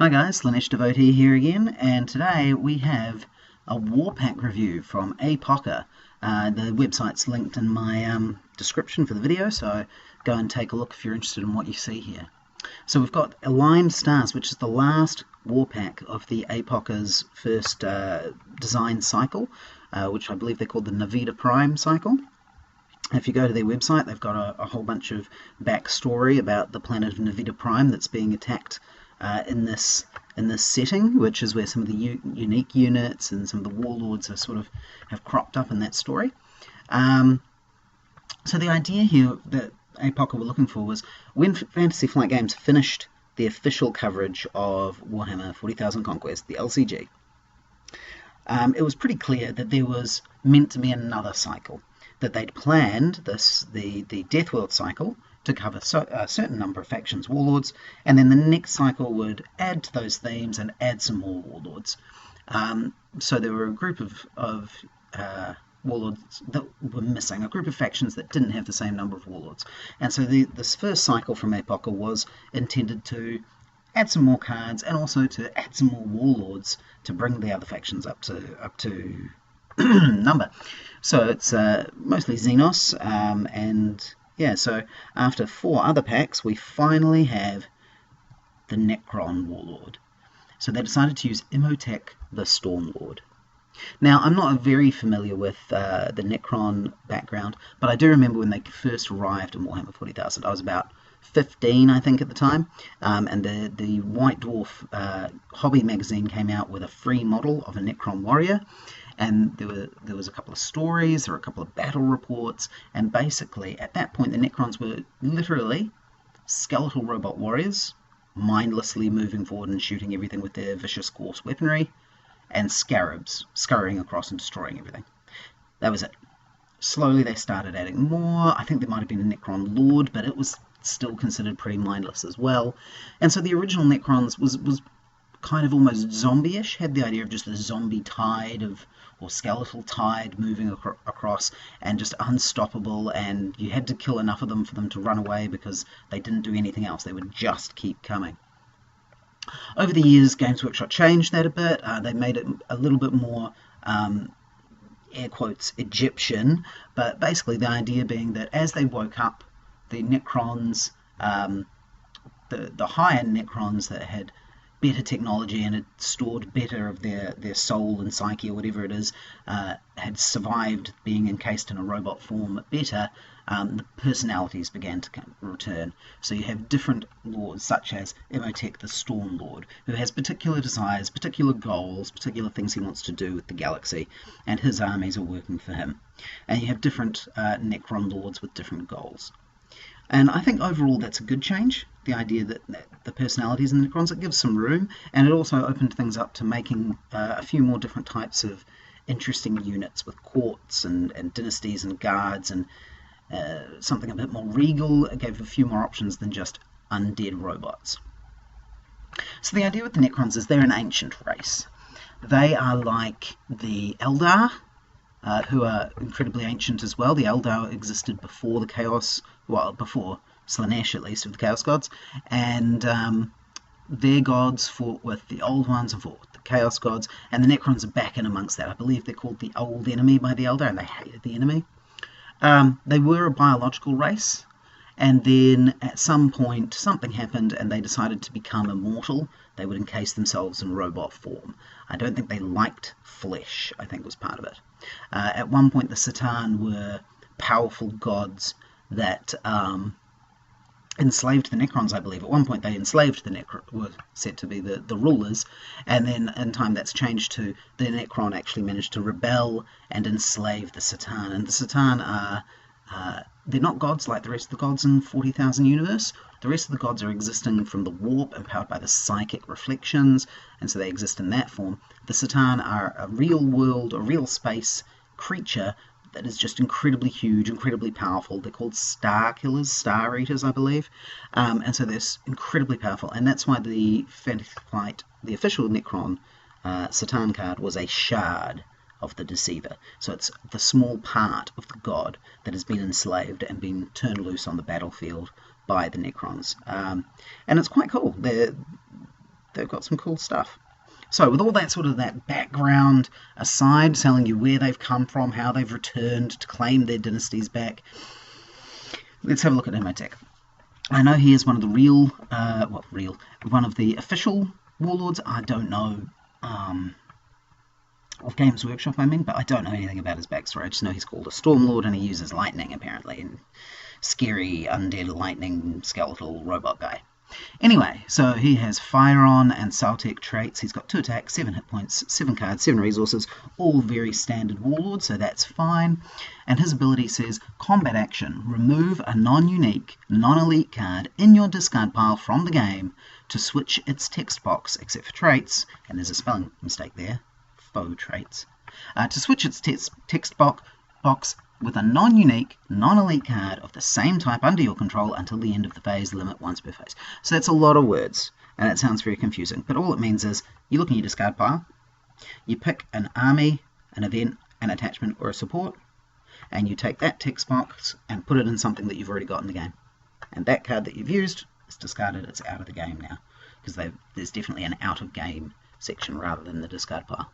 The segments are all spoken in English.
Hi guys, Slaneesh Devotee here again, and today we have a Warpack review from Apoca. The website's linked in my description for the video, so go and take a look if you're interested in what you see here. So we've got Aligned Stars, which is the last Warpack of the Apoca's first design cycle, which I believe they called the Navita Prime cycle. If you go to their website, they've got a whole bunch of backstory about the planet of Navita Prime that's being attacked in this setting, which is where some of the unique units and some of the warlords have cropped up in that story. So the idea here that Apoca were looking for was when Fantasy Flight Games finished the official coverage of Warhammer 40,000 Conquest, the LCG, it was pretty clear that there was meant to be another cycle, that they'd planned the Deathworld cycle to cover a certain number of factions, warlords, and then the next cycle would add to those themes and add some more warlords. So there were a group of warlords that were missing, a group of factions that didn't have the same number of warlords. And so this first cycle from Apoca was intended to add some more cards and also to add some more warlords to bring the other factions up to number. So it's mostly Xenos, and yeah, so after 4 other packs, we finally have the Necron Warlord. So they decided to use Emotech, the Stormlord. Now, I'm not very familiar with the Necron background, but I do remember when they first arrived in Warhammer 40,000. I was about 15, I think, at the time, and the White Dwarf hobby magazine came out with a free model of a Necron warrior, and there was a couple of stories, there were a couple of battle reports, and basically at that point the Necrons were literally skeletal robot warriors, mindlessly moving forward and shooting everything with their vicious coarse weaponry, and scarabs scurrying across and destroying everything. That was it. Slowly they started adding more. I think there might have been a Necron Lord, but it was still considered pretty mindless as well. And so the original Necrons was kind of almost zombie-ish, had the idea of just a zombie tide or skeletal tide moving across and just unstoppable, and you had to kill enough of them for them to run away because they didn't do anything else. They would just keep coming. Over the years, Games Workshop changed that a bit. They made it a little bit more air quotes Egyptian, but basically the idea being that as they woke up, the Necrons, the higher Necrons that had better technology and had stored better of their soul and psyche or whatever it is, had survived being encased in a robot form better, the personalities began to return. So you have different lords, such as Emotech the Stormlord, who has particular desires, particular goals, particular things he wants to do with the galaxy, and his armies are working for him. And you have different Necron lords with different goals. And I think overall that's a good change, the idea that the personalities in the Necrons, it gives some room, and it also opened things up to making a few more different types of interesting units with courts and dynasties and guards and something a bit more regal. It gave a few more options than just undead robots. So the idea with the Necrons is they're an ancient race. They are like the Eldar, who are incredibly ancient as well. The Eldar existed before the Chaos, well, before Slaneesh at least, of the Chaos Gods, and their gods fought with the Old Ones and fought with the Chaos Gods, and the Necrons are back in amongst that. I believe they're called the Old Enemy by the Eldar, and they hated the enemy. They were a biological race, and then at some point something happened and they decided to become immortal. They would encase themselves in robot form. I don't think they liked flesh, I think was part of it. At one point the Satan were powerful gods that enslaved the Necrons, I believe. At one point they enslaved the Necrons, were said to be the rulers, and then in time that's changed to the Necron actually managed to rebel and enslave the Satan. And the Satan are they're not gods like the rest of the gods in 40,000 universe. The rest of the gods are existing from the warp, empowered by the psychic reflections, and so they exist in that form. The Satan are a real world, a real space creature that is just incredibly huge, incredibly powerful. They're called Star Killers, Star Eaters, I believe. And so they're incredibly powerful, and that's why the Fantasy Flight, the official Necron Satan card, was a shard of the Deceiver. So it's the small part of the god that has been enslaved and been turned loose on the battlefield by the Necrons. And it's quite cool. they've got some cool stuff. So with all that sort of that background aside, telling you where they've come from, how they've returned to claim their dynasties back, let's have a look at Emotech. I know he is one of the one of the official warlords. I don't know, of Games Workshop I mean, but I don't know anything about his backstory. I just know he's called a Stormlord and he uses lightning apparently, and scary undead lightning skeletal robot guy. Anyway, so he has Firon and Saltec traits. He's got 2 attacks, 7 hit points, 7 cards, 7 resources, all very standard warlord, so that's fine. And his ability says, combat action, remove a non-unique, non-elite card in your discard pile from the game to switch its text box, except for traits, and there's a spelling mistake there, faux traits, to switch its text box with a non-unique, non-elite card of the same type under your control until the end of the phase, limit once per phase. So that's a lot of words, and it sounds very confusing, but all it means is you look in your discard pile, you pick an army, an event, an attachment, or a support, and you take that text box and put it in something that you've already got in the game. And that card that you've used is discarded, it's out of the game now, because there's definitely an out-of-game section rather than the discard pile.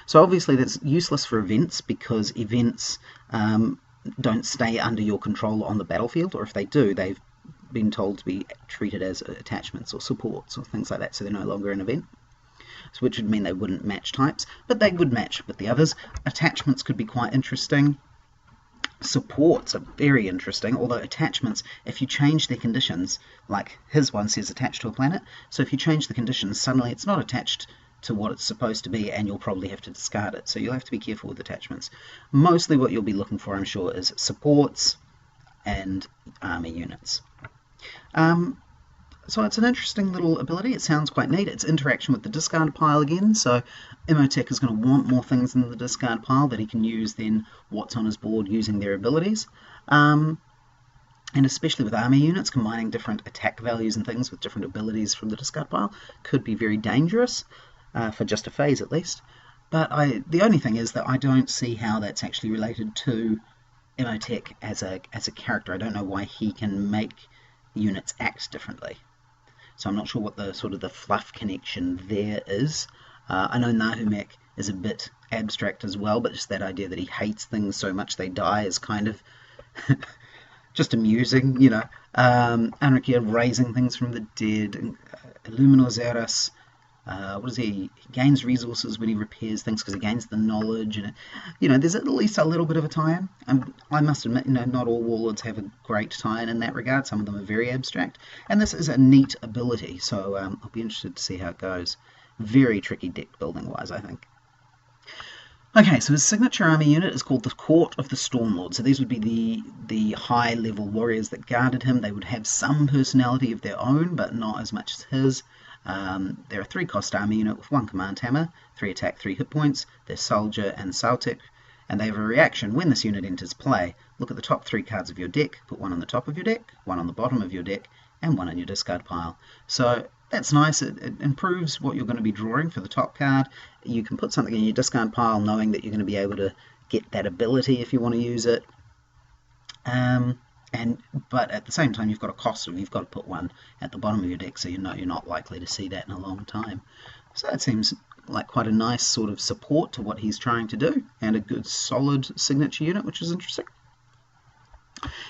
So obviously that's useless for events, because events don't stay under your control on the battlefield, or if they do, they've been told to be treated as attachments or supports or things like that, so they're no longer an event, so which would mean they wouldn't match types, but they would match with the others. Attachments could be quite interesting. Supports are very interesting, although attachments, if you change their conditions, like his one says attached to a planet, so if you change the conditions, suddenly it's not attached to what it's supposed to be, and you'll probably have to discard it, so you'll have to be careful with attachments. Mostly what you'll be looking for, I'm sure, is supports and army units. So it's an interesting little ability. It sounds quite neat. It's interaction with the discard pile again, so Emotech is going to want more things in the discard pile that he can use than what's on his board using their abilities. And especially with army units, combining different attack values and things with different abilities from the discard pile could be very dangerous. For just a phase at least, but the only thing is that I don't see how that's actually related to Emotech as a character. I don't know why he can make units act differently, so I'm not sure what the sort of the fluff connection there is. I know Nahumek is a bit abstract as well, but just that idea that he hates things so much they die is kind of just amusing, you know. Anarchia raising things from the dead, Illuminor Xeris. What is he gains resources when he repairs things because he gains the knowledge, and there's at least a little bit of a tie-in. I must admit, not all warlords have a great tie-in in that regard. Some of them are very abstract, and this is a neat ability, so I'll be interested to see how it goes. Very tricky deck building wise, I think. Okay, so his signature army unit is called the Court of the Stormlord. So these would be the high level warriors that guarded him. They would have some personality of their own, but not as much as his. They're a 3-cost army unit with 1 command hammer, 3 attack, 3 hit points. They're Soldier and Saltec, and they have a reaction when this unit enters play. Look at the top 3 cards of your deck, put 1 on the top of your deck, 1 on the bottom of your deck, and 1 in your discard pile. So that's nice. It improves what you're going to be drawing for the top card. You can put something in your discard pile knowing that you're going to be able to get that ability if you want to use it. But at the same time, you've got a cost of you've got to put 1 at the bottom of your deck, so you're not likely to see that in a long time. So that seems like quite a nice sort of support to what he's trying to do, and a good solid signature unit, which is interesting.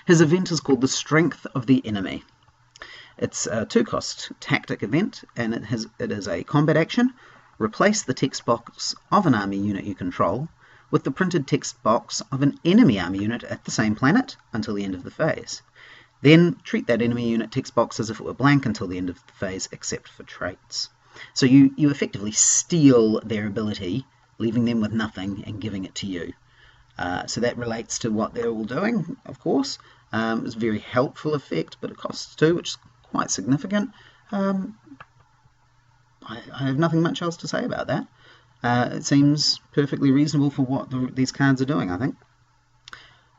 His event is called the Strength of the Enemy. It's a 2-cost tactic event, and it is a combat action. Replace the text box of an army unit you control with the printed text box of an enemy army unit at the same planet until the end of the phase. Then treat that enemy unit text box as if it were blank until the end of the phase, except for traits. So you effectively steal their ability, leaving them with nothing and giving it to you. So that relates to what they're all doing, of course. It's a very helpful effect, but it costs 2, which is quite significant. I have nothing much else to say about that. It seems perfectly reasonable for what these cards are doing, I think.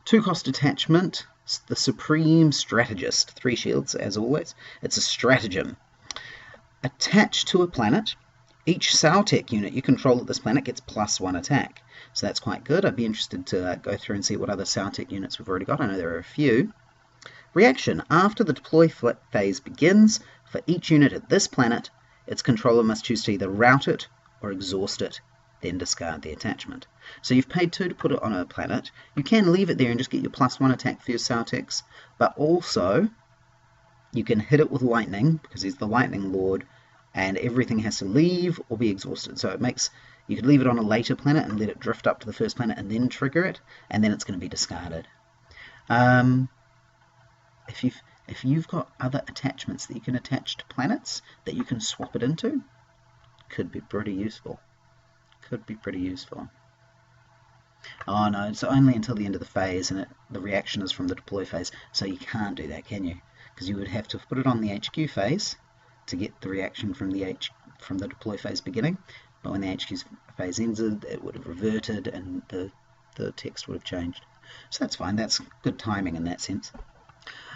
2-cost attachment, the Supreme Strategist, 3 shields as always. It's a stratagem. Attached to a planet, each Saltec unit you control at this planet gets +1 attack. So that's quite good. I'd be interested to go through and see what other Saltec units we've already got. I know there are a few. Reaction. After the deploy phase begins, for each unit at this planet, its controller must choose to either route it or exhaust it, then discard the attachment. So you've paid 2 to put it on a planet. You can leave it there and just get your +1 attack for your Sautex, but also you can hit it with lightning, because he's the lightning lord, and everything has to leave or be exhausted. So it makes, you could leave it on a later planet and let it drift up to the first planet and then trigger it, and then it's going to be discarded. If you've got other attachments that you can attach to planets that you can swap it into, could be pretty useful. Could be pretty useful. Oh no, it's only until the end of the phase, and the reaction is from the deploy phase, so you can't do that, can you? Because you would have to put it on the HQ phase to get the reaction from the deploy phase beginning, but when the HQ phase ended, it would have reverted and the text would have changed. So that's fine, that's good timing in that sense.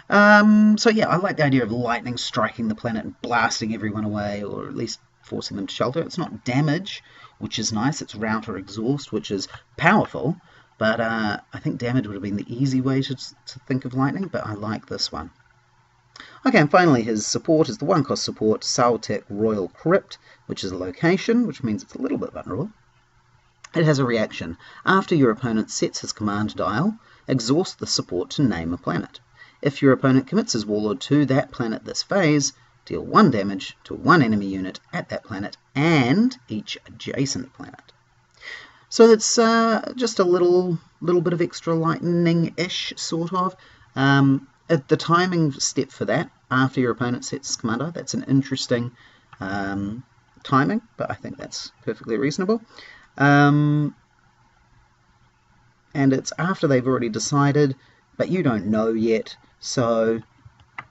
So yeah, I like the idea of lightning striking the planet and blasting everyone away, or at least forcing them to shelter. It's not damage, which is nice. It's route or exhaust, which is powerful, but I think damage would have been the easy way to think of lightning, but I like this one. Okay, and finally his support is the 1-cost support, Sautek Royal Crypt, which is a location, which means it's a little bit vulnerable. It has a reaction. After your opponent sets his command dial, exhaust the support to name a planet. If your opponent commits his Warlord to that planet this phase, deal 1 damage to 1 enemy unit at that planet and each adjacent planet. So it's just a little bit of extra lightning-ish, sort of. At the timing step for that, after your opponent sets his commander, that's an interesting timing, but I think that's perfectly reasonable. And it's after they've already decided, but you don't know yet, so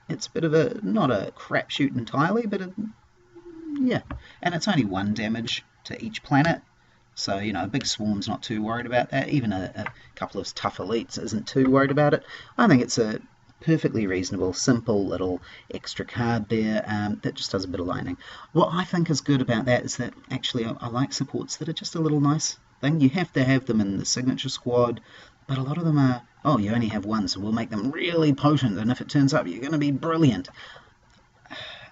it's a bit of a, not a crapshoot entirely, but yeah. And it's only 1 damage to each planet, so, you know, a big swarm's not too worried about that. Even a couple of tough elites isn't too worried about it. I think it's a perfectly reasonable, simple little extra card there that just does a bit of lightning. What I think is good about that is that actually I like supports that are just a little nice thing. You have to have them in the signature squad, but a lot of them are, oh, you only have 1, so we'll make them really potent, and if it turns up, you're going to be brilliant.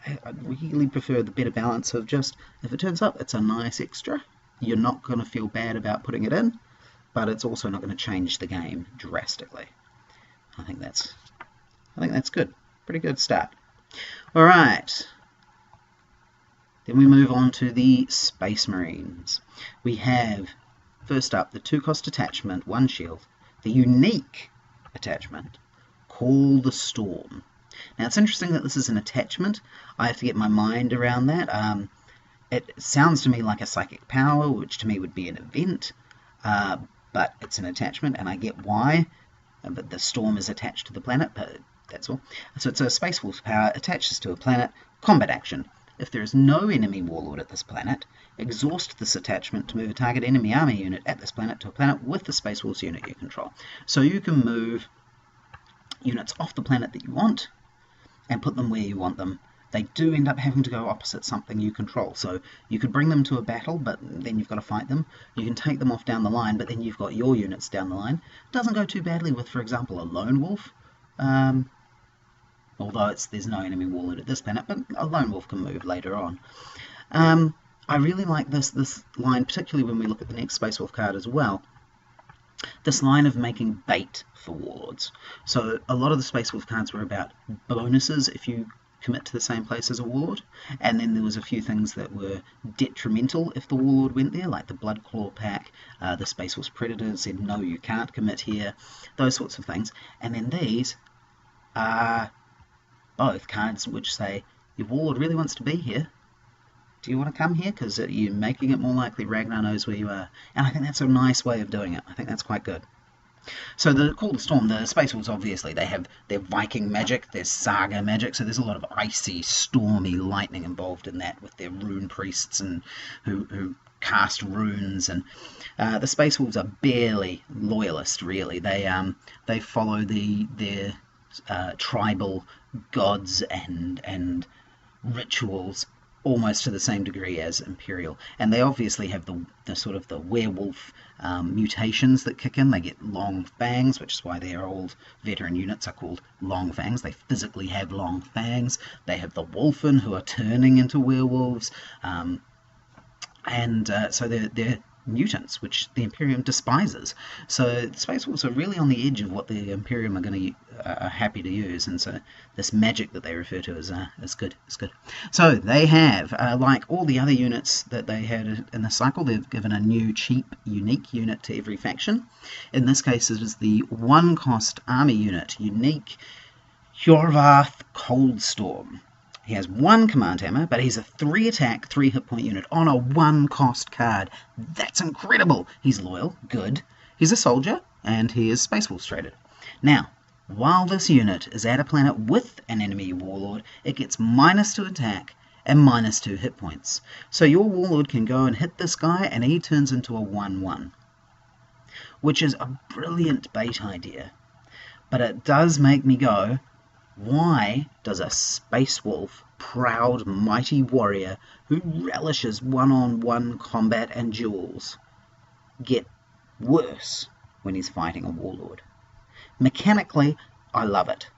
I really prefer the better balance of just, if it turns up, it's a nice extra. You're not going to feel bad about putting it in, but it's also not going to change the game drastically. I think that's good. Pretty good start. All right. Then we move on to the Space Marines. We have, first up, the 2-cost attachment, 1 shield. The unique attachment, Call the Storm. Now, it's interesting that this is an attachment. I have to get my mind around that. It sounds to me like a psychic power, which to me would be an event, but it's an attachment, and I get why. But the storm is attached to the planet, but that's all. So it's a Space Wolf's power, attaches to a planet, combat action. If there is no enemy Warlord at this planet, exhaust this attachment to move a target enemy army unit at this planet to a planet with the Space Wolves unit you control. So you can move units off the planet that you want and put them where you want them. They do end up having to go opposite something you control. So you could bring them to a battle, but then you've got to fight them. You can take them off down the line, but then you've got your units down the line. Doesn't go too badly with, for example, a Lone Wolf. Although there's no enemy Warlord at this planet, but a Lone Wolf can move later on. I really like this line, particularly when we look at the next Space Wolf card as well. This line of making bait for Warlords. So a lot of the Space Wolf cards were about bonuses if you commit to the same place as a Warlord, and then there was a few things that were detrimental if the Warlord went there, like the Bloodclaw pack, the Space Wolf Predator said no, you can't commit here, those sorts of things. And then these are both cards which say, your Warlord really wants to be here, do you want to come here? Because you're making it more likely Ragnar knows where you are. And I think that's a nice way of doing it. I think that's quite good. So the Call the Storm, the Space Wolves, obviously, they have their Viking magic, their Saga magic, so there's a lot of icy, stormy lightning involved in that with their rune priests and who cast runes. And the Space Wolves are barely loyalist, really. They follow their tribal gods and rituals almost to the same degree as Imperial, and they obviously have the sort of the werewolf mutations that kick in. They get long fangs, which is why their old veteran units are called long fangs. They physically have long fangs. They have the wolfen, who are turning into werewolves, so they're mutants, which the Imperium despises. So the Space Wolves are really on the edge of what the Imperium are happy to use, and so this magic that they refer to is good. It's good. So they have, like all the other units that they had in the cycle, they've given a new cheap, unique unit to every faction. In this case, it is the 1-cost army unit, unique Hjorvath Coldstorm. He has 1 command hammer, but he's a 3 attack, 3 hit point unit on a 1-cost card. That's incredible. He's loyal, good. He's a soldier, and he is Space Wolves traded. Now, while this unit is at a planet with an enemy warlord, it gets -2 attack and -2 hit points. So your warlord can go and hit this guy, and he turns into a 1/1, which is a brilliant bait idea. But it does make me go, why does a Space Wolf, proud, mighty warrior who relishes one-on-one combat and duels, get worse when he's fighting a warlord? Mechanically, I love it.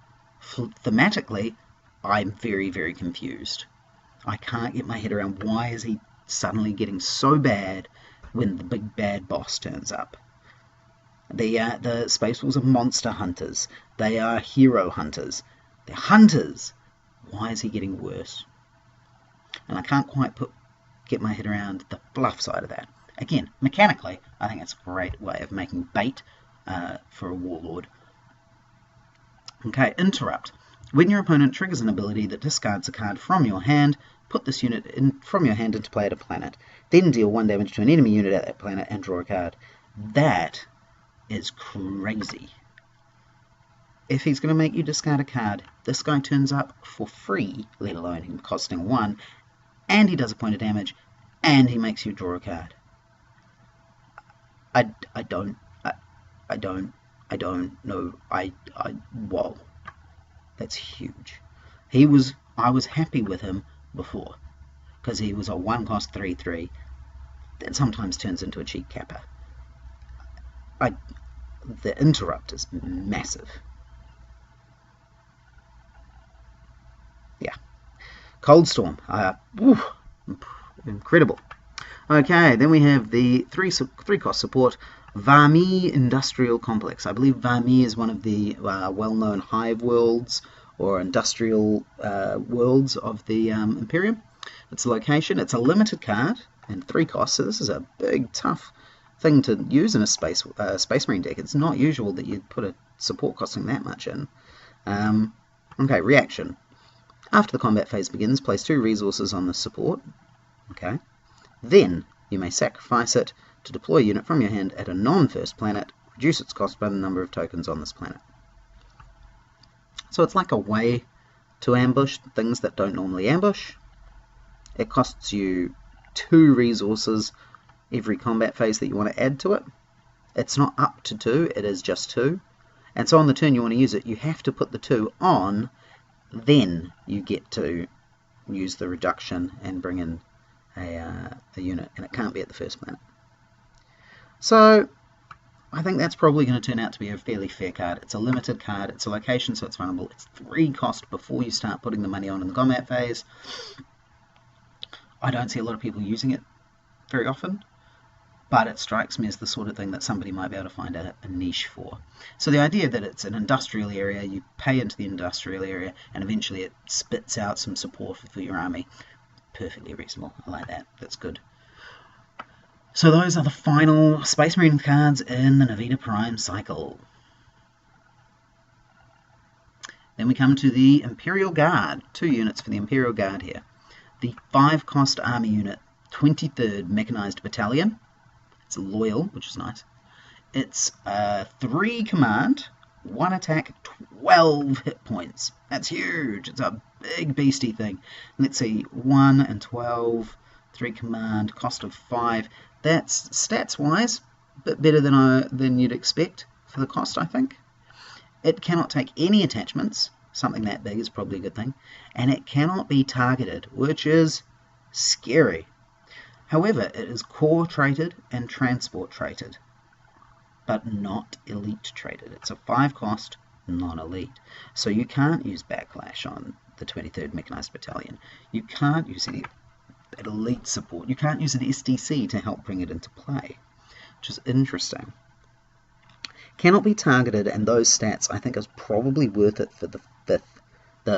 Thematically, I'm very, very confused. I can't get my head around why is he suddenly getting so bad when the big bad boss turns up. The Space Wolves are monster hunters. They are hero hunters. They're hunters. Why is he getting worse? And I can't quite get my head around the bluff side of that. Again, mechanically, I think it's a great way of making bait for a warlord. Okay, interrupt. When your opponent triggers an ability that discards a card from your hand, put this unit from your hand into play at a planet. Then deal 1 damage to an enemy unit at that planet and draw a card. That is crazy. If he's going to make you discard a card, this guy turns up for free, let alone him costing 1, and he does a point of damage, and he makes you draw a card. I don't know. Whoa. That's huge. I was happy with him before, because he was a 1-cost 3/3 that sometimes turns into a cheap kappa. The interrupt is massive. Yeah. Coldstorm. Incredible. Okay, then we have the 3-cost support, Vami Industrial Complex. I believe Vami is one of the well-known hive worlds or industrial worlds of the Imperium. Its location, it's a limited card and 3 costs, so this is a big, tough thing to use in a Space Marine deck. It's not usual that you'd put a support costing that much in. Okay, reaction. After the combat phase begins, place 2 resources on the support. Okay. Then you may sacrifice it to deploy a unit from your hand at a non-first planet, reduce its cost by the number of tokens on this planet. So it's like a way to ambush things that don't normally ambush. It costs you 2 resources every combat phase that you want to add to it. It's not up to 2, it is just 2. And so on the turn you want to use it, you have to put the 2 on, then you get to use the reduction and bring in a unit, and it can't be at the first planet. So I think that's probably going to turn out to be a fairly fair card. It's a limited card, it's a location, so it's vulnerable. It's 3 cost before you start putting the money on in the combat phase. I don't see a lot of people using it very often, but it strikes me as the sort of thing that somebody might be able to find a niche for. So the idea that it's an industrial area, you pay into the industrial area, and eventually it spits out some support for your army. Perfectly reasonable. I like that. That's good. So those are the final Space Marine cards in the Navita Prime cycle. Then we come to the Imperial Guard. 2 units for the Imperial Guard here. The 5-cost army unit, 23rd Mechanized Battalion. It's loyal, which is nice. It's 3 command, 1 attack, 12 hit points. That's huge. It's a big beastie thing. Let's see, 1 and 12, 3 command, cost of 5. That's stats-wise a bit better than you'd expect for the cost, I think. It cannot take any attachments. Something that big is probably a good thing. And it cannot be targeted, which is Scary. However, it is core traded and transport traded, but not elite traded. It's a 5 cost, non-elite. So you can't use Backlash on the 23rd Mechanized Battalion. You can't use any elite support. You can't use an SDC to help bring it into play, which is interesting. Cannot be targeted, and those stats I think is probably worth it for the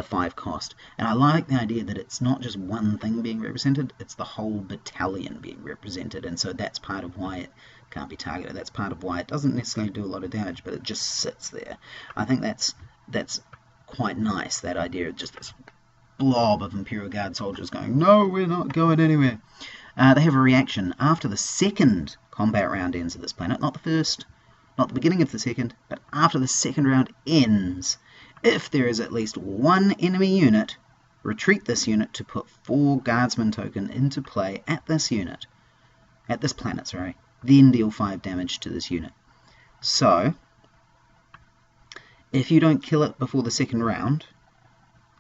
5 cost. And I like the idea that it's not just one thing being represented, it's the whole battalion being represented, and so that's part of why it can't be targeted. That's part of why it doesn't necessarily do a lot of damage, but it just sits there. I think that's quite nice, that idea of just this blob of Imperial Guard soldiers going, no, we're not going anywhere. They have a reaction after the second combat round ends of this planet, not the first, not the beginning of the second, but after the second round ends. If there is at least one enemy unit, retreat this unit to put 4 Guardsman token into play at this unit, at this planet, sorry, then deal 5 damage to this unit. So, if you don't kill it before the second round,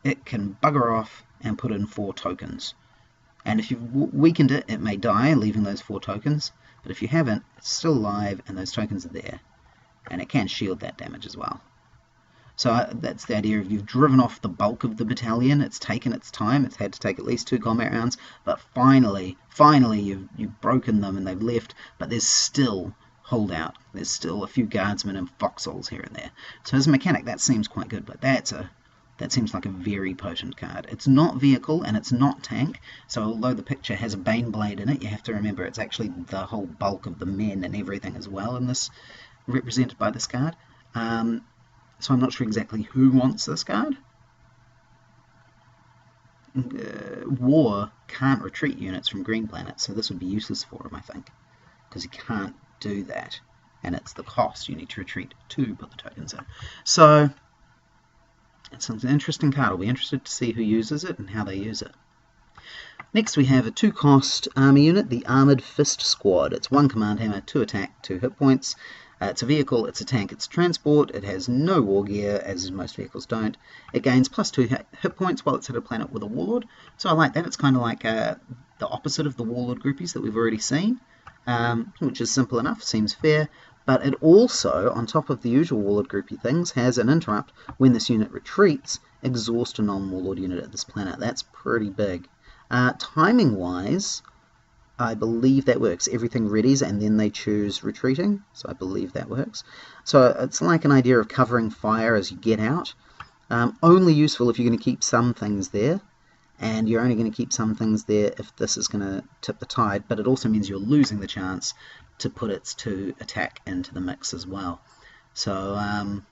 it can bugger off and put in 4 tokens. And if you've weakened it, it may die, leaving those 4 tokens, but if you haven't, it's still alive and those tokens are there. And it can shield that damage as well. So that's the idea of you've driven off the bulk of the battalion. It's taken its time. It's had to take at least 2 combat rounds, but finally you've broken them and they've left, but there's still holdout. There's still a few guardsmen and foxholes here and there. So as a mechanic, that seems quite good, but that seems like a very potent card. It's not vehicle and it's not tank, so although the picture has a Baneblade in it, you have to remember it's actually the whole bulk of the men and everything as well in this, represented by this card. So I'm not sure exactly who wants this card. War can't retreat units from green planets, so this would be useless for him, I think, because he can't do that, and it's the cost. You need to retreat to put the tokens in. So it's an interesting card. I'll be interested to see who uses it and how they use it. Next we have a 2-cost army unit, the Armoured Fist Squad. It's 1 command hammer, 2 attack, 2 hit points. It's a vehicle, it's a tank, it's transport, it has no war gear, as most vehicles don't. It gains +2 hit points while it's hit a planet with a Warlord, so I like that. It's kind of like the opposite of the Warlord groupies that we've already seen, which is simple enough, seems fair, but it also, on top of the usual Warlord groupie things, has an interrupt when this unit retreats, exhaust a non-Warlord unit at this planet. That's pretty big. Timing-wise, I believe that works. Everything readies and then they choose retreating, so I believe that works. So it's like an idea of covering fire as you get out. Only useful if you're going to keep some things there, and you're only going to keep some things there if this is going to tip the tide, but it also means you're losing the chance to put its 2 attack into the mix as well. So I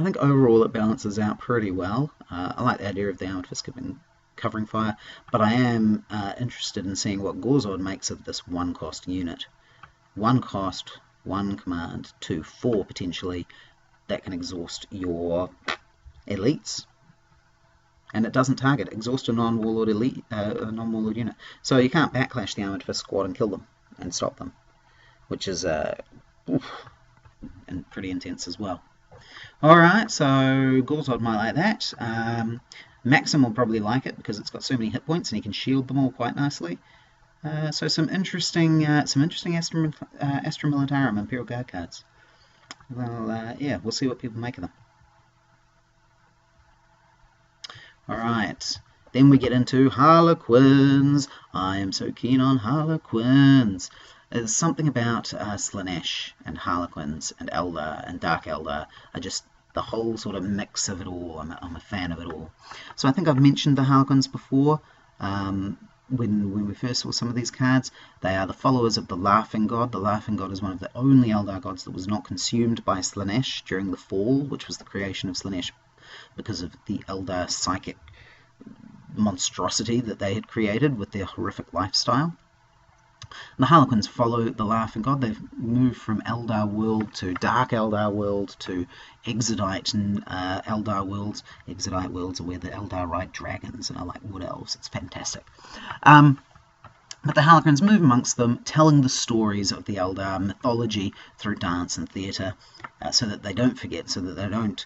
think overall it balances out pretty well. I like the idea of the Armoured Fist covering fire, but I am interested in seeing what Gorzod makes of this 1-cost unit. 1 cost, 1 command, 2, 4 potentially, that can exhaust your elites, and it doesn't target. Exhaust a non-Warlord elite, a non-Warlord unit. So you can't backlash the Armoured Fist Squad and kill them and stop them, which is and pretty intense as well. Alright, so Gorzod might like that. Maxim will probably like it because it's got so many hit points and he can shield them all quite nicely. So some interesting Astra Militarum Imperial Guard cards. Well, yeah, we'll see what people make of them. Alright, then we get into Harlequins. I am so keen on Harlequins. There's something about Slaneesh and Harlequins and Eldar and Dark Eldar are just the whole sort of mix of it all. I'm a fan of it all. So I think I've mentioned the Harlequins before when we first saw some of these cards. They are the followers of the Laughing God. The Laughing God is one of the only Eldar gods that was not consumed by Slaneesh during the Fall, which was the creation of Slaneesh because of the Eldar psychic monstrosity that they had created with their horrific lifestyle. The Harlequins follow the Laughing God. They've moved from Eldar world to Dark Eldar world to Exodite and Eldar worlds. Exodite worlds are where the Eldar ride dragons and are like wood elves. It's fantastic. But the Harlequins move amongst them, telling the stories of the Eldar mythology through dance and theatre, so that they don't forget, so that they don't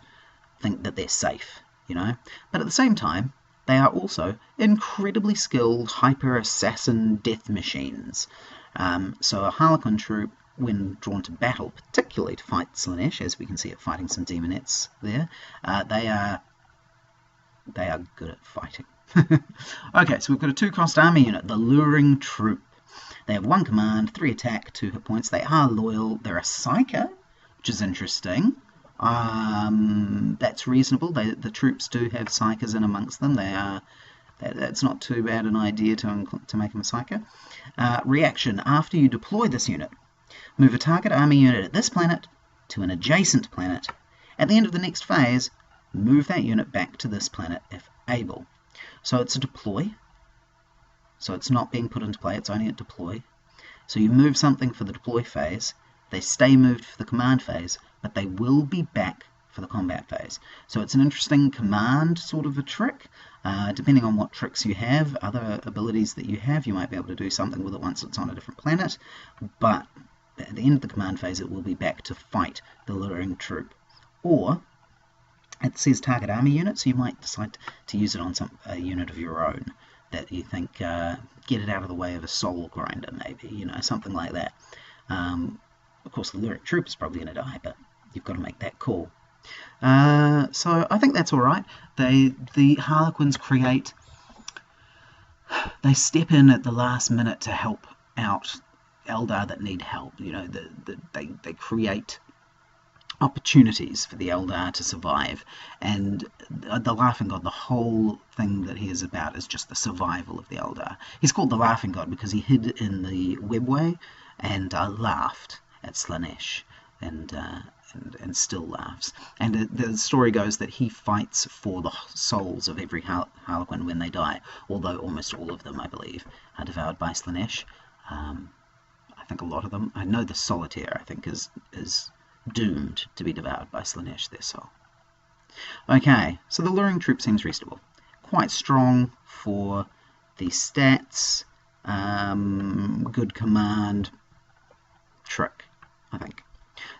think that they're safe, you know. But at the same time, they are also incredibly skilled hyper-assassin death machines. So a Harlequin troop, when drawn to battle, particularly to fight Slaneesh, as we can see it fighting some demonettes there, they are good at fighting. Okay, so we've got a 2-cost army unit, the Luring Troop. They have 1 command, 3 attack, 2 hit points. They are loyal. They're a psyker, which is interesting. That's reasonable. The troops do have psykers in amongst them. That's not too bad an idea to make them a psyker. Reaction: after you deploy this unit, move a target army unit at this planet to an adjacent planet. At the end of the next phase, move that unit back to this planet if able. So it's a deploy. So it's not being put into play, it's only a deploy. So you move something for the deploy phase, they stay moved for the command phase, but they will be back for the combat phase. So it's an interesting command sort of a trick. Depending on what tricks you have, other abilities that you have, you might be able to do something with it once it's on a different planet, but at the end of the command phase it will be back to fight the Luring Troop. Or it says target army unit, so you might decide to use it on a unit of your own that you think, get it out of the way of a soul grinder maybe, something like that. Of course the Luring Troop is probably going to die, but you've got to make that call. So I think that's alright. The Harlequins they step in at the last minute to help out Eldar that need help. They create opportunities for the Eldar to survive, and the Laughing God, the whole thing that he is about is just the survival of the Eldar. He's called the Laughing God because he hid in the webway and laughed at Slaneesh, and still laughs. And the story goes that he fights for the souls of every Harlequin when they die, although almost all of them, I believe, are devoured by Slaneesh. I think a lot of them. I know the Solitaire, I think, is doomed to be devoured by Slaneesh, their soul. Okay, so the Luring Troop seems reasonable. Quite strong for the stats. Good command. Trick, I think.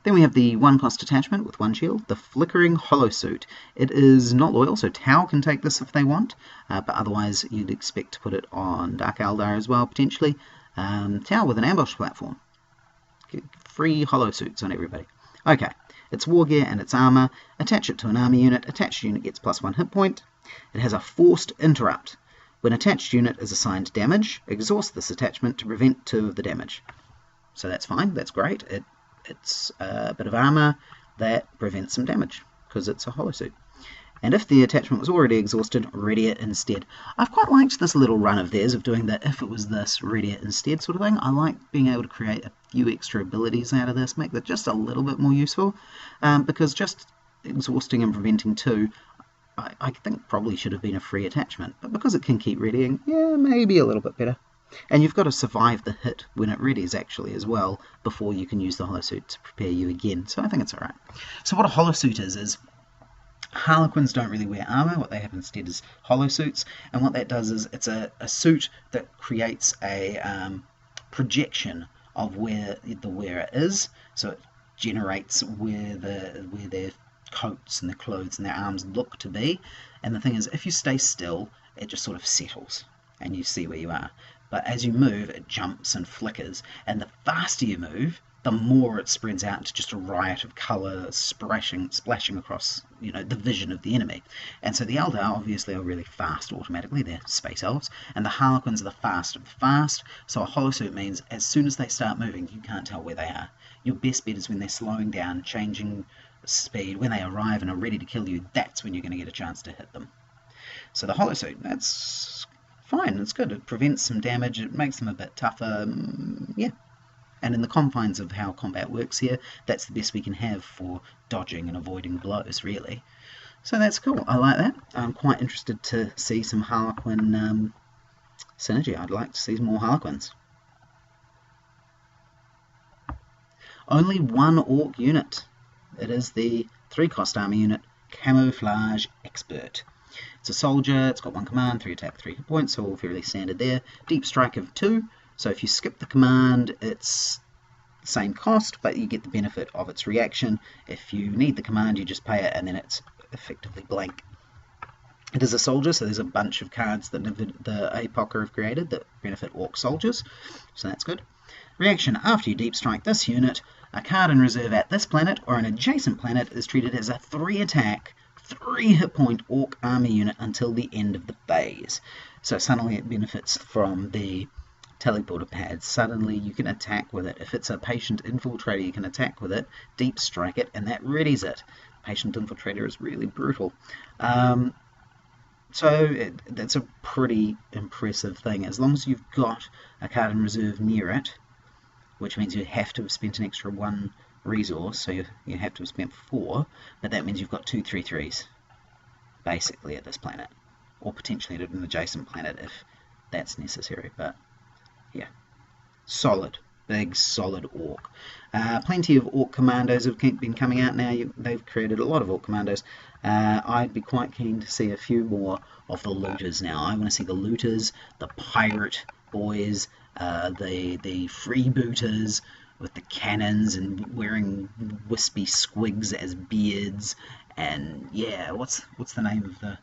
Then we have the 1-cost attachment with 1 shield, the Flickering Holosuit. It is not loyal, so Tau can take this if they want, but otherwise you'd expect to put it on Dark Eldar as well, potentially. Tau with an ambush platform. Free Holosuits on everybody. Okay, it's war gear and its armor. Attach it to an army unit. Attached unit gets +1 hit point. It has a forced interrupt. When attached unit is assigned damage, exhaust this attachment to prevent 2 of the damage. So that's fine, that's great. It's a bit of armor that prevents some damage because it's a holosuit. And if the attachment was already exhausted, ready it instead. I've quite liked this little run of theirs of doing that if it was this, ready it instead sort of thing. I like being able to create a few extra abilities out of this, make that just a little bit more useful, because just exhausting and preventing 2, I think probably should have been a free attachment, but because it can keep readying, yeah, maybe a little bit better. And you've got to survive the hit when it readies actually as well, before you can use the holosuit to prepare you again, so I think it's alright. So what a holosuit is Harlequins don't really wear armor. What they have instead is holosuits, and what that does is it's a suit that creates a projection of where the wearer is, so it generates where their coats and their clothes and their arms look to be. And the thing is, if you stay still, it just sort of settles and you see where you are. But as you move, it jumps and flickers, and the faster you move, the more it spreads out into just a riot of colour splashing across, the vision of the enemy. And so the Eldar obviously are really fast automatically, they're space elves, and the Harlequins are the fast of the fast, so a holosuit means as soon as they start moving, you can't tell where they are. Your best bet is when they're slowing down, changing speed, when they arrive and are ready to kill you, that's when you're going to get a chance to hit them. So the holosuit, that's fine, it's good, it prevents some damage, it makes them a bit tougher, yeah. And in the confines of how combat works here, that's the best we can have for dodging and avoiding blows, really. So that's cool, I like that. I'm quite interested to see some Harlequin synergy. I'd like to see more Harlequins. Only 1 Orc unit. It is the 3-cost army unit, Camouflage Expert. It's a soldier, it's got 1 command, 3 attack, 3 hit points, so all fairly standard there. Deep strike of 2. So if you skip the command, it's the same cost, but you get the benefit of its reaction. If you need the command, you just pay it, and then it's effectively blank. It is a soldier, so there's a bunch of cards that the APOCA have created that benefit Orc soldiers, so that's good. Reaction: after you deep strike this unit, a card in reserve at this planet or an adjacent planet is treated as a 3 attack, 3 hit point Orc army unit until the end of the phase. So suddenly it benefits from the teleporter pad. Suddenly you can attack with it. If it's a patient infiltrator, you can attack with it, deep strike it, and that readies it. Patient infiltrator is really brutal. So that's a pretty impressive thing. As long as you've got a card in reserve near it, which means you have to have spent an extra 1 resource, so you have to have spent 4, but that means you've got 2 3/3s basically at this planet, or potentially at an adjacent planet if that's necessary. But yeah, solid, big solid Orc. Plenty of Orc commandos have been coming out now. They've created a lot of Orc commandos. I'd be quite keen to see a few more of the looters now. I want to see the looters, the pirate boys, the freebooters with the cannons and wearing wispy squigs as beards, and yeah, what's the name of the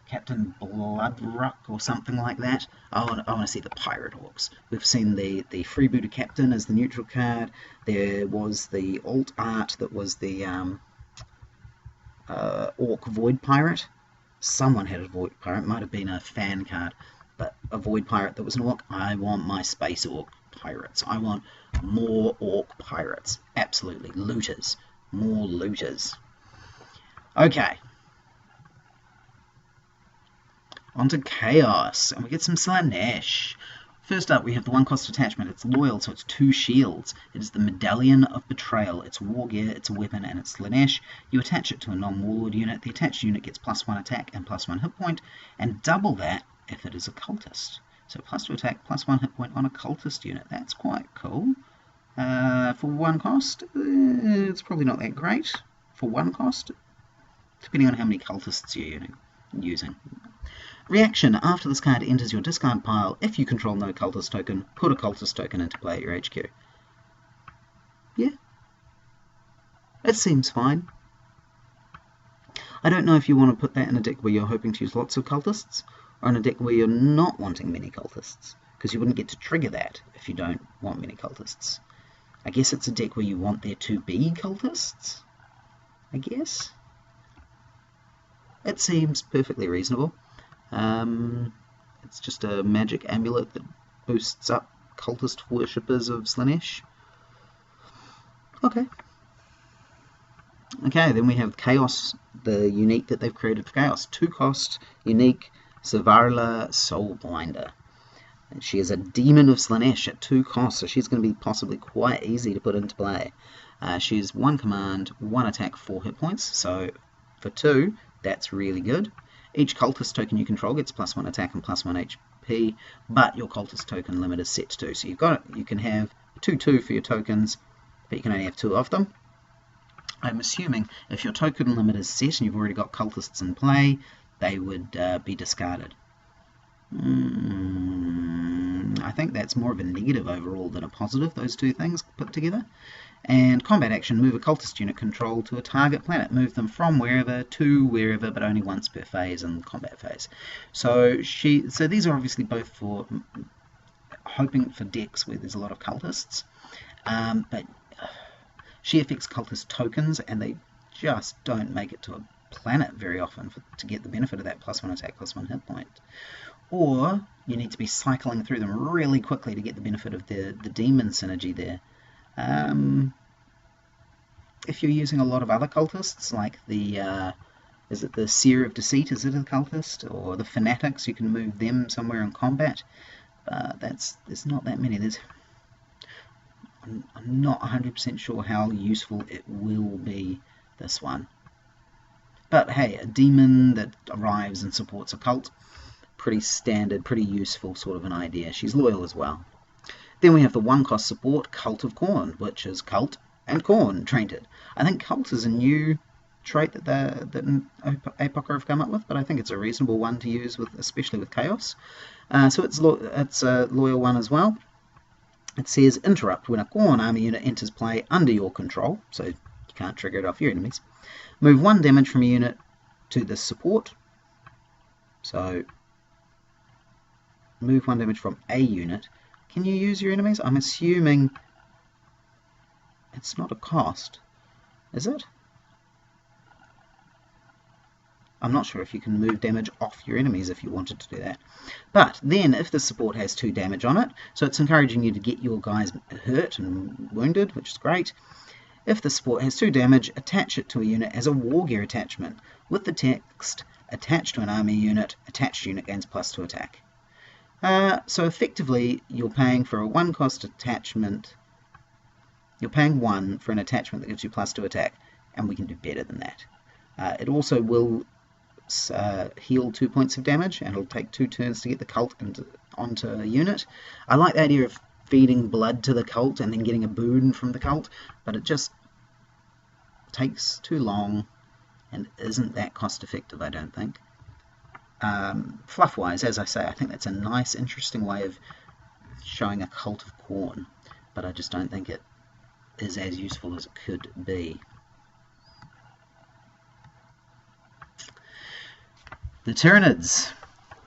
Captain Bloodruck or something like that? I want to see the pirate Orcs. We've seen the freebooter captain as the neutral card. There was the alt art that was the Orc Void Pirate. Someone had a Void Pirate, might have been a fan card, but a Void Pirate that was an Orc. I want my Space Orc pirates. I want more Orc pirates. Absolutely. Looters. More looters. Okay. On to Chaos, and we get some Slaneesh. First up, we have the 1-cost attachment. It's loyal, so it's 2 shields. It is the Medallion of Betrayal. It's war gear, it's a weapon, and it's Slaneesh. You attach it to a non-Warlord unit. The attached unit gets +1 attack and +1 hit point, and double that if it is a cultist. So +2 attack, +1 hit point on a cultist unit. That's quite cool. For 1 cost, it's probably not that great. For 1 cost, depending on how many cultists you're using. Reaction: after this card enters your discard pile, if you control no cultist token, put a cultist token into play at your HQ. Yeah. It seems fine. I don't know if you want to put that in a deck where you're hoping to use lots of cultists, or in a deck where you're not wanting many cultists, because you wouldn't get to trigger that if you don't want many cultists. I guess it's a deck where you want there to be cultists, I guess. It seems perfectly reasonable. It's just a magic amulet that boosts up cultist worshippers of Slaneesh. Okay. Okay, then we have Chaos, the unique that they've created for Chaos. 2-cost, unique, Zavarla Soulblinder. And she is a demon of Slaneesh at 2 costs, so she's going to be possibly quite easy to put into play. She's 1 command, 1 attack, 4 hit points, so for 2, that's really good. Each cultist token you control gets +1 attack and +1 HP, but your cultist token limit is set to 2. So you can have 2/2 for your tokens, but you can only have 2 of them. I'm assuming if your token limit is set and you've already got cultists in play, they would be discarded. I think that's more of a negative overall than a positive, those 2 things put together. And combat action: move a cultist unit control to a target planet. Move them from wherever to wherever, but only once per phase in the combat phase. So these are obviously both for hoping for decks where there's a lot of cultists, but she affects cultist tokens, and they just don't make it to a planet very often to get the benefit of that +1 attack, +1 hit point. Or you need to be cycling through them really quickly to get the benefit of the demon synergy there. If you're using a lot of other cultists, like is it the Seer of Deceit, is it a cultist? Or the Fanatics, you can move them somewhere in combat. There's not that many. I'm not 100% sure how useful it will be, this one. But hey, a demon that arrives and supports a cult, pretty standard, pretty useful sort of an idea. She's loyal as well. Then we have the 1-cost support, Cult of Khorne, which is Cult and Khorne traded. I think Cult is a new trait that APOCA have come up with, but I think it's a reasonable one to use, especially with Chaos. So it's a loyal one as well. It says, interrupt: when a Khorne army unit enters play under your control, so you can't trigger it off your enemies, move 1 damage from a unit to this support. So move 1 damage from a unit. Can you use your enemies? I'm assuming it's not a cost, is it? I'm not sure if you can move damage off your enemies if you wanted to do that. But then if the support has 2 damage on it, so it's encouraging you to get your guys hurt and wounded, which is great. If the support has 2 damage, attach it to a unit as a war gear attachment with the text attached to an army unit, attached unit gains +2 attack. So effectively you're paying for a 1 cost attachment. You're paying 1 for an attachment that gives you +2 attack, and we can do better than that. It also will heal 2 points of damage, and it'll take 2 turns to get the cult onto a unit. I like the idea of feeding blood to the cult and then getting a boon from the cult, but it just takes too long and isn't that cost effective, I don't think. Fluff wise, as I say, I think that's a nice, interesting way of showing a cult of Khorne, but I just don't think it is as useful as it could be. The Tyranids,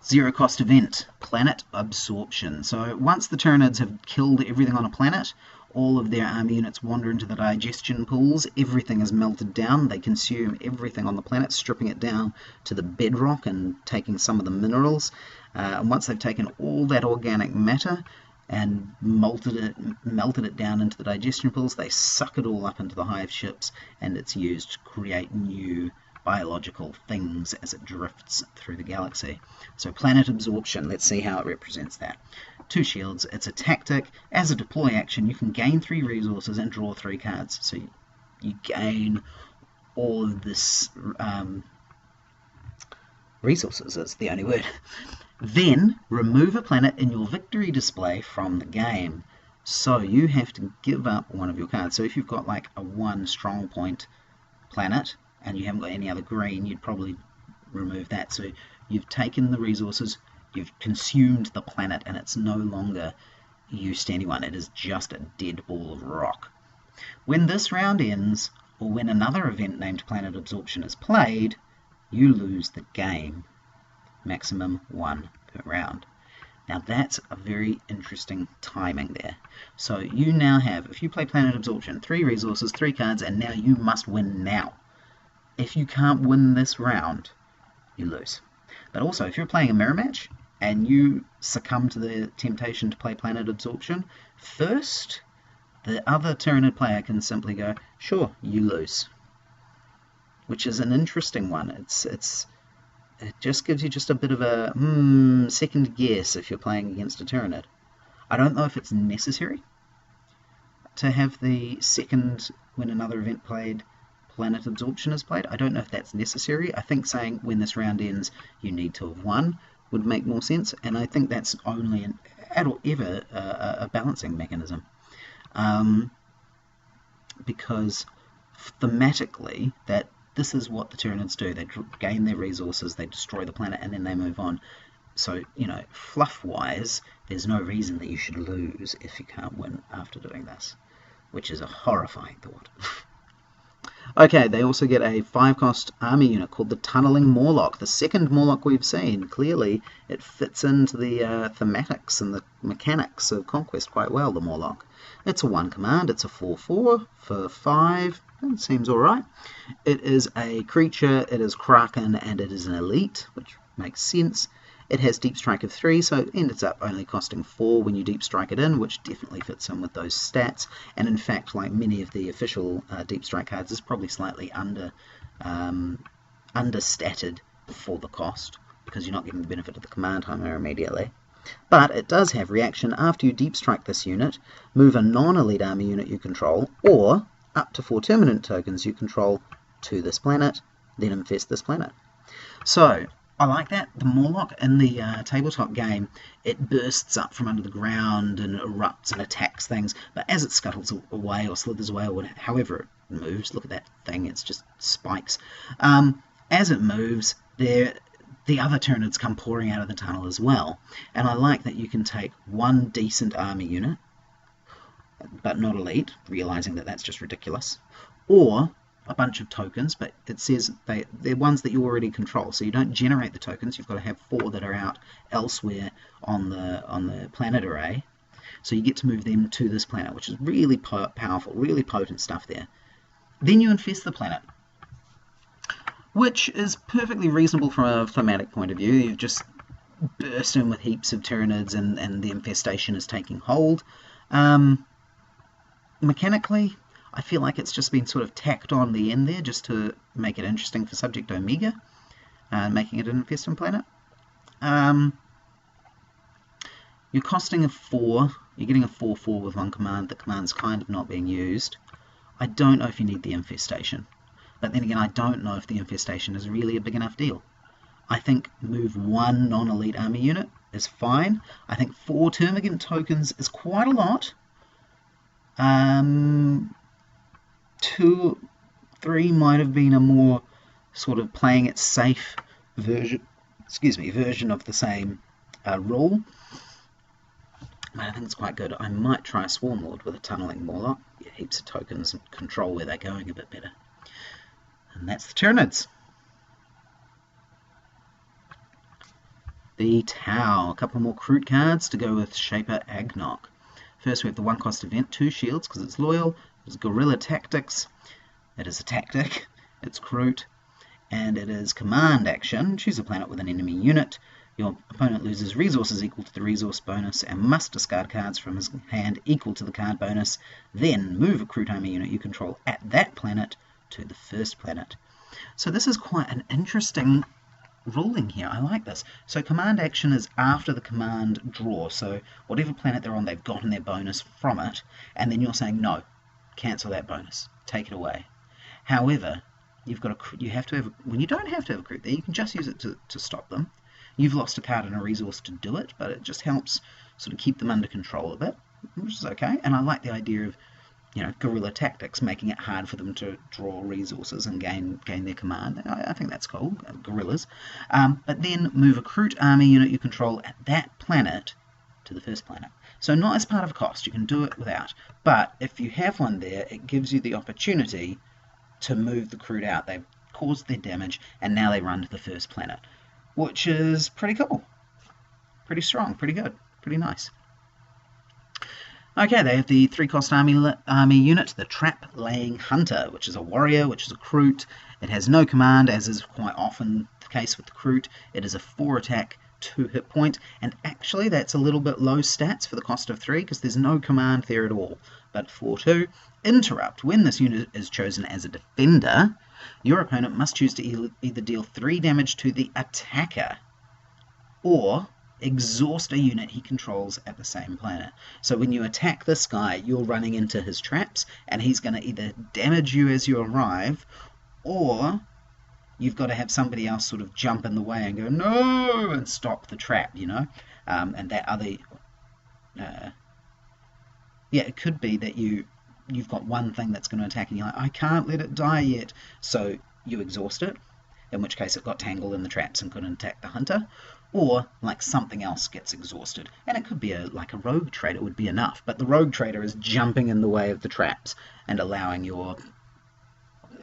0 cost event, planet absorption. So once the Tyranids have killed everything on a planet, all of their army units wander into the digestion pools, everything is melted down, they consume everything on the planet, stripping it down to the bedrock and taking some of the minerals. And once they've taken all that organic matter and melted it down into the digestion pools, they suck it all up into the hive ships, and it's used to create new biological things as it drifts through the galaxy. So planet absorption, let's see how it represents that. 2 shields, it's a tactic. As a deploy action, you can gain 3 resources and draw 3 cards. So you gain all of this resources, is the only word. Then remove a planet in your victory display from the game. So you have to give up one of your cards. So if you've got like a 1 strong point planet, and you haven't got any other green, you'd probably remove that. So you've taken the resources, you've consumed the planet, and it's no longer use to anyone. It is just a dead ball of rock. When this round ends, or when another event named Planet Absorption is played, you lose the game. Maximum 1 per round. Now that's a very interesting timing there. So you now have, if you play Planet Absorption, 3 resources, 3 cards, and now you must win now. If you can't win this round, you lose. But also, if you're playing a mirror match and you succumb to the temptation to play Planet Absorption first, the other Tyranid player can simply go, sure, you lose. Which is an interesting one. It just gives you just a bit of a second guess if you're playing against a Tyranid. I don't know if it's necessary to have the second, when another event played, Planet Absorption is played. I don't know if that's necessary. I think saying when this round ends you need to have won would make more sense, and I think that's only a balancing mechanism, because thematically that this is what the Tyranids do. They gain their resources, they destroy the planet, and then they move on. So, you know, fluff-wise, there's no reason that you should lose if you can't win after doing this, which is a horrifying thought. Okay, they also get a 5-cost army unit called the Tunneling Morlock, the second Morlock we've seen. Clearly, it fits into the thematics and the mechanics of Conquest quite well, the Morlock. It's a 1 command, it's a 4/4 for 5, it seems alright. It is a creature, it is Kraken, and it is an elite, which makes sense. It has Deep Strike of 3, so it ends up only costing 4 when you Deep Strike it in, which definitely fits in with those stats. And in fact, like many of the official Deep Strike cards, is probably slightly understated for the cost, because you're not getting the benefit of the command timer immediately. But it does have reaction. After you Deep Strike this unit, move a non-elite army unit you control, or up to 4 Terminant tokens you control to this planet, then infest this planet. So I like that. The Morlock in the tabletop game, it bursts up from under the ground and erupts and attacks things, but as it scuttles away or slithers away, or however it moves, look at that thing, it's just spikes. As it moves, the other Tyranids come pouring out of the tunnel as well. And I like that you can take 1 decent army unit, but not elite, realizing that that's just ridiculous, or a bunch of tokens, but it says they're ones that you already control. So you don't generate the tokens. You've got to have 4 that are out elsewhere on the planet array. So you get to move them to this planet, which is really powerful, really potent stuff there. Then you infest the planet, which is perfectly reasonable from a thematic point of view. You've just burst in with heaps of Tyranids and the infestation is taking hold. Mechanically, I feel like it's just been sort of tacked on the end there just to make it interesting for Subject Omega, making it an infesting planet. You're costing a 4. You're getting a 4/4 with one command. The command's kind of not being used. I don't know if you need the infestation. But then again, I don't know if the infestation is really a big enough deal. I think move 1 non-elite army unit is fine. I think 4 Termagant tokens is quite a lot. 2, 3 might have been a more sort of playing it safe version of the same rule. But I think it's quite good. I might try Swarmlord with a Tunneling Warlock. Get heaps of tokens and control where they're going a bit better. And that's the Tyranids. The Tau. A couple more Kroot cards to go with Shaper Agnok. First we have the 1-cost event, 2 shields, because it's loyal. It's Guerrilla Tactics. It is a tactic. It's Kroot. And it is command action. Choose a planet with an enemy unit. Your opponent loses resources equal to the resource bonus and must discard cards from his hand equal to the card bonus. Then move a Kroot army unit you control at that planet to the first planet. So this is quite an interesting ruling here. I like this. So command action is after the command draw. So whatever planet they're on, they've gotten their bonus from it. And then you're saying, no, cancel that bonus. Take it away. However, you have to have, when you don't have to have a Kroot there, you can just use it to stop them. You've lost a card and a resource to do it, but it just helps sort of keep them under control a bit, which is okay. And I like the idea of, guerrilla tactics, making it hard for them to draw resources and gain their command. I think that's cool, guerrillas. But then move a Kroot army unit you control at that planet to the first planet. So not as part of a cost, you can do it without. But if you have one there, it gives you the opportunity to move the Kroot out. They've caused their damage, and now they run to the first planet, which is pretty cool, pretty strong, pretty good, pretty nice. Okay, they have the 3-cost army unit, the Trap Laying Hunter, which is a warrior, which is a Kroot. It has no command, as is quite often the case with the Kroot. It is a 4 attack, 2 hit point, and actually that's a little bit low stats for the cost of 3 because there's no command there at all. But 4/2, interrupt. When this unit is chosen as a defender, your opponent must choose to either deal 3 damage to the attacker or exhaust a unit he controls at the same planet. So when you attack this guy, you're running into his traps, and he's going to either damage you as you arrive, or you've got to have somebody else sort of jump in the way and go, no, and stop the trap, and that other... it could be that you've got one thing that's going to attack, and you're like, I can't let it die yet, so you exhaust it, in which case it got tangled in the traps and couldn't attack the hunter. Or like something else gets exhausted, and it could be like a rogue trader would be enough, but the rogue trader is jumping in the way of the traps and allowing your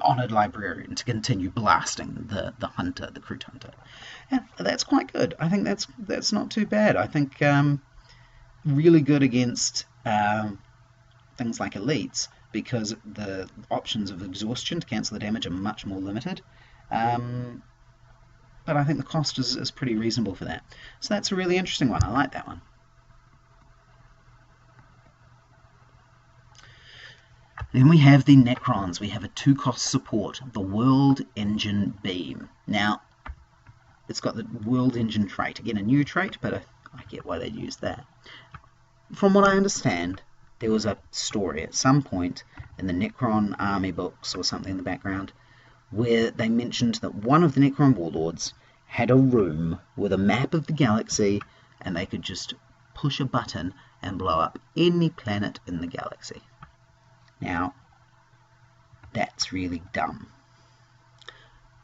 honored librarian to continue blasting the hunter, the Kroot hunter. And that's quite good. I think that's not too bad. I think really good against things like elites, because the options of exhaustion to cancel the damage are much more limited. But I think the cost is pretty reasonable for that. So that's a really interesting one. I like that one. Then we have the Necrons. We have a 2-cost support, the World Engine Beam. Now, it's got the World Engine trait. Again, a new trait, but I get why they'd use that. From what I understand, there was a story at some point in the Necron army books or something in the background where they mentioned that one of the Necron warlords had a room with a map of the galaxy, and they could just push a button and blow up any planet in the galaxy. Now, that's really dumb.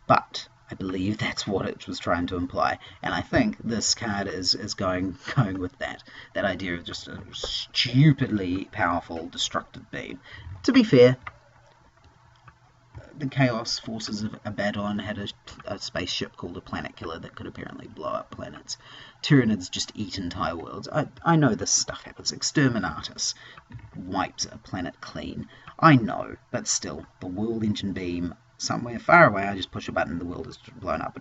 But I believe that's what it was trying to imply, and I think this card is going with that idea of just a stupidly powerful destructive beam. To be fair, the Chaos forces of Abaddon had a spaceship called a Planet Killer that could apparently blow up planets. Tyranids just eat entire worlds. I know this stuff happens. Exterminatus wipes a planet clean. I know, but still, the world engine beam, somewhere far away, I just push a button, the world is blown up.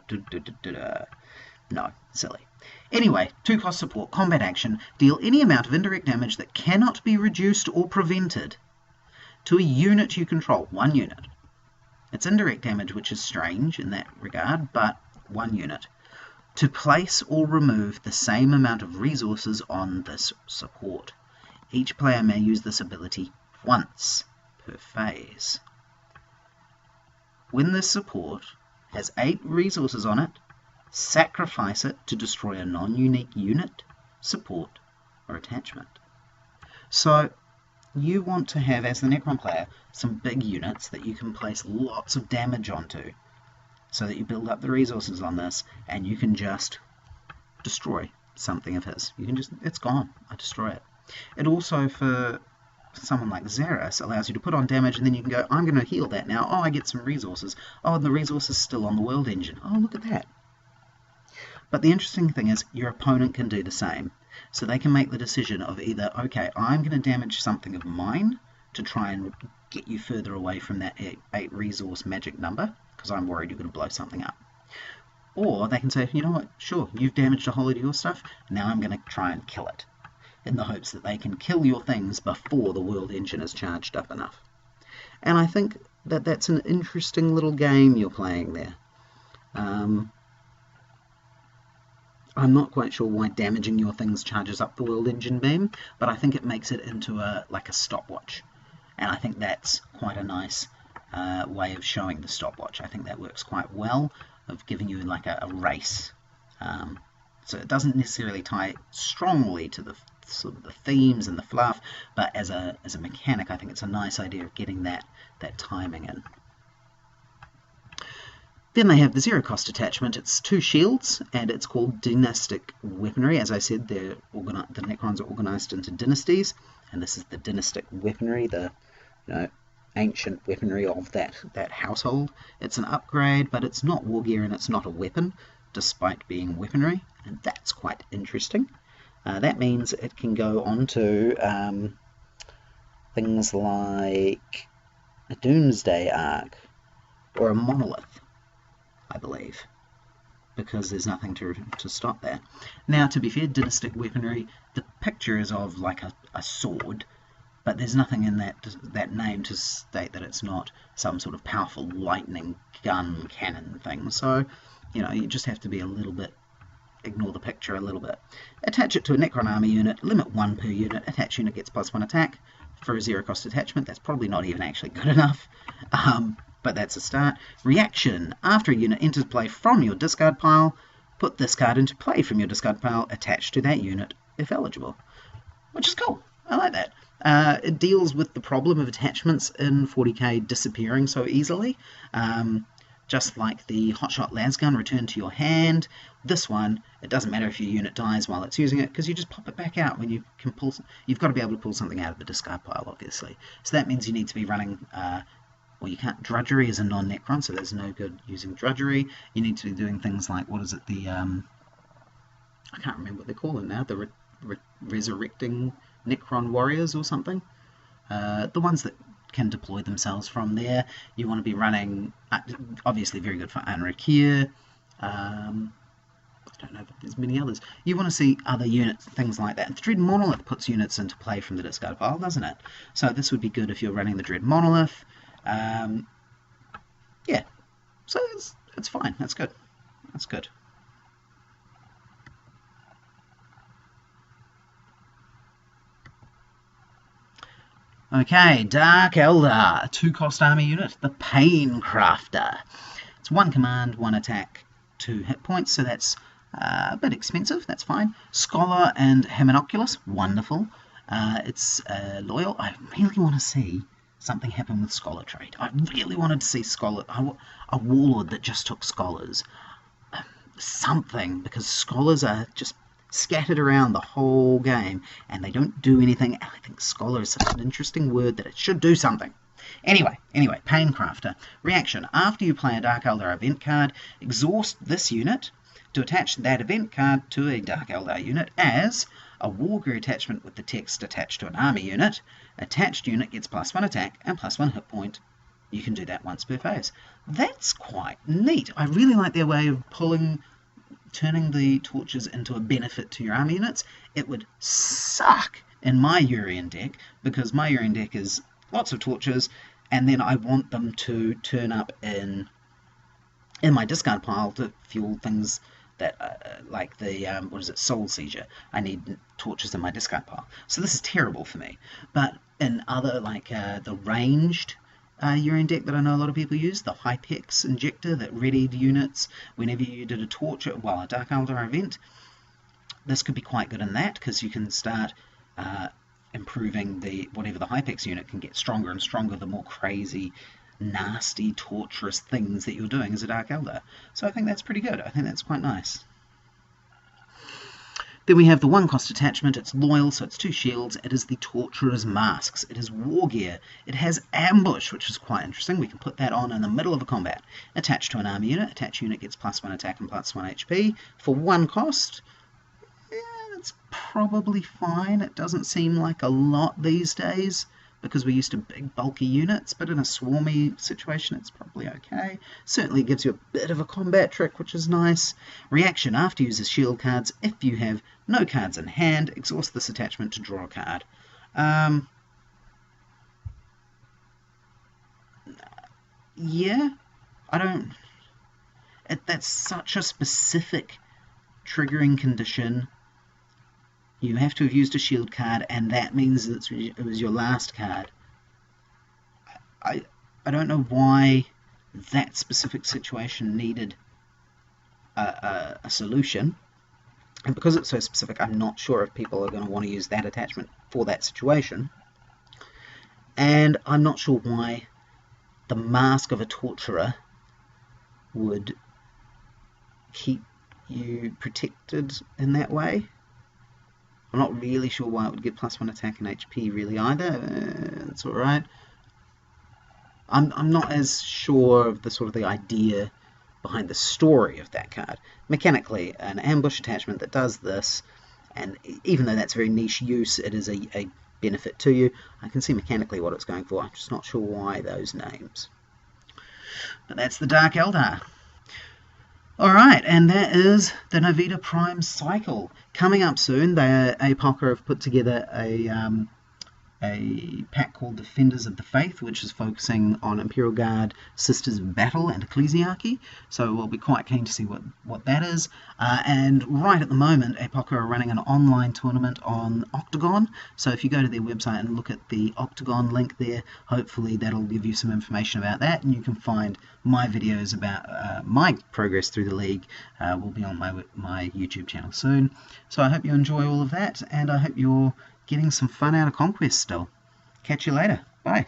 No, silly. Anyway, 2-cost support, combat action, deal any amount of indirect damage that cannot be reduced or prevented to a unit you control. 1 unit. It's indirect damage, which is strange in that regard, but 1 unit. To place or remove the same amount of resources on this support. Each player may use this ability once per phase. When this support has 8 resources on it, sacrifice it to destroy a non-unique unit, support, or attachment. So you want to have, as the Necron player, some big units that you can place lots of damage onto, so that you build up the resources on this, and you can just destroy something of his. You can just, it's gone, I destroy it. It also, for someone like Xeris, allows you to put on damage, and then you can go, I'm going to heal that now. Oh, I get some resources. Oh, and the resource is still on the world engine. Oh, look at that. But the interesting thing is, your opponent can do the same. So they can make the decision of either, okay, I'm going to damage something of mine to try and get you further away from that 8 resource magic number, because I'm worried you're going to blow something up. Or they can say, you know what, sure, you've damaged a whole lot of your stuff, now I'm going to try and kill it, in the hopes that they can kill your things before the world engine is charged up enough. And I think that that's an interesting little game you're playing there. I'm not quite sure why damaging your things charges up the world engine beam, but I think it makes it into a stopwatch. And I think that's quite a nice way of showing the stopwatch. I think that works quite well, of giving you like a race. So it doesn't necessarily tie strongly to the sort of the themes and the fluff, but as a mechanic, I think it's a nice idea of getting that timing in. Then they have the 0-cost attachment. It's 2 shields, and it's called Dynastic Weaponry. As I said, the Necrons are organised into dynasties, and this is the Dynastic Weaponry, the ancient weaponry of that household. It's an upgrade, but it's not war gear and it's not a weapon, despite being weaponry, and that's quite interesting. That means it can go on to things like a Doomsday Ark or a Monolith, I believe, because there's nothing to stop that. Now, to be fair, dynastic weaponry, the picture is of like a sword, but there's nothing in that name to state that it's not some sort of powerful lightning gun cannon thing. So, you just have to be a little bit, ignore the picture a little bit. Attach it to a Necron army unit, limit 1 per unit, attached unit gets +1 attack. For a 0-cost attachment, that's probably not even actually good enough. But that's a start. Reaction. After a unit enters play from your discard pile, put this card into play from your discard pile attached to that unit, if eligible. Which is cool. I like that. It deals with the problem of attachments in 40k disappearing so easily. Just like the Hotshot Lasgun returned to your hand, this one, it doesn't matter if your unit dies while it's using it, because you just pop it back out when you can pull. You've got to be able to pull something out of the discard pile, obviously. So that means you need to be running... well, you can't. Drudgery is a non-Necron, so there's no good using Drudgery. You need to be doing things like, what is it, the... I can't remember what they call it now, the Resurrecting Necron Warriors or something. The ones that can deploy themselves from there. You want to be running, obviously very good for Anrakir. I don't know if there's many others. You want to see other units, things like that. The Dread Monolith puts units into play from the discard pile, doesn't it? So this would be good if you're running the Dread Monolith. Yeah, so it's fine. That's good. That's good. Okay, Dark Eldar, 2-cost army unit, the Pain Crafter. It's 1 command, 1 attack, 2 hit points, so that's a bit expensive, that's fine. Scholar and Hominoculus, wonderful. It's loyal. I really want to see something happen with Scholar trait. I really wanted to see Scholar, a Warlord that just took Scholars. Something, because Scholars are just scattered around the whole game, and they don't do anything. I think Scholar is such an interesting word that it should do something. Anyway, Pain-Crafter. Reaction. After you play a Dark Eldar event card, exhaust this unit to attach that event card to a Dark Eldar unit as a War Gear attachment with the text attached to an army unit. Attached unit gets +1 attack and +1 hit point. You can do that once per phase. That's quite neat. I really like their way of turning the torches into a benefit to your army units. It would suck in my Urian deck, because my Urian deck is lots of torches, and then I want them to turn up in my discard pile to fuel things that, like the, Soul Seizure. I need torches in my discard pile. So this is terrible for me. But in other, like the ranged Urian deck that I know a lot of people use, the Hypex Injector that readied units whenever you did a torch, a Dark Eldar event, this could be quite good in that, because you can start improving whatever the Hypex unit can get stronger and stronger the more crazy, nasty, torturous things that you're doing as a Dark Eldar. So I think that's pretty good. I think that's quite nice. Then we have the 1-cost attachment. It's loyal, so it's 2 shields. It is the Torturer's Masks. It is War Gear. It has Ambush, which is quite interesting. We can put that on in the middle of a combat. Attached to an army unit. Attached unit gets +1 attack and +1 HP. For 1 cost, that's probably fine. It doesn't seem like a lot these days, because we're used to big bulky units, but in a swarmy situation it's probably okay. Certainly gives you a bit of a combat trick, which is nice. Reaction. After uses shield cards, if you have no cards in hand, exhaust this attachment to draw a card. Yeah, I don't... That's such a specific triggering condition. You have to have used a shield card, and that means it was your last card. I don't know why that specific situation needed a solution. And because it's so specific, I'm not sure if people are going to want to use that attachment for that situation. And I'm not sure why the Mask of a Torturer would keep you protected in that way. I'm not really sure why it would get +1 attack and HP really either. It's alright. I'm not as sure of the idea behind the story of that card. Mechanically, an ambush attachment that does this, and even though that's very niche use, it is a benefit to you. I can see mechanically what it's going for. I'm just not sure why those names. But that's the Dark Eldar. Alright, and that is the Navita Prime cycle. Coming up soon, APOCA have put together a pack called Defenders of the Faith, which is focusing on Imperial Guard, Sisters of Battle, and Ecclesiarchy. So we'll be quite keen to see what that is. And right at the moment, APOCA are running an online tournament on Octagon. So if you go to their website and look at the Octagon link there, hopefully that'll give you some information about that. And you can find my videos about my progress through the league will be on my YouTube channel soon. So I hope you enjoy all of that, and I hope you're getting some fun out of Conquest still. Catch you later. Bye.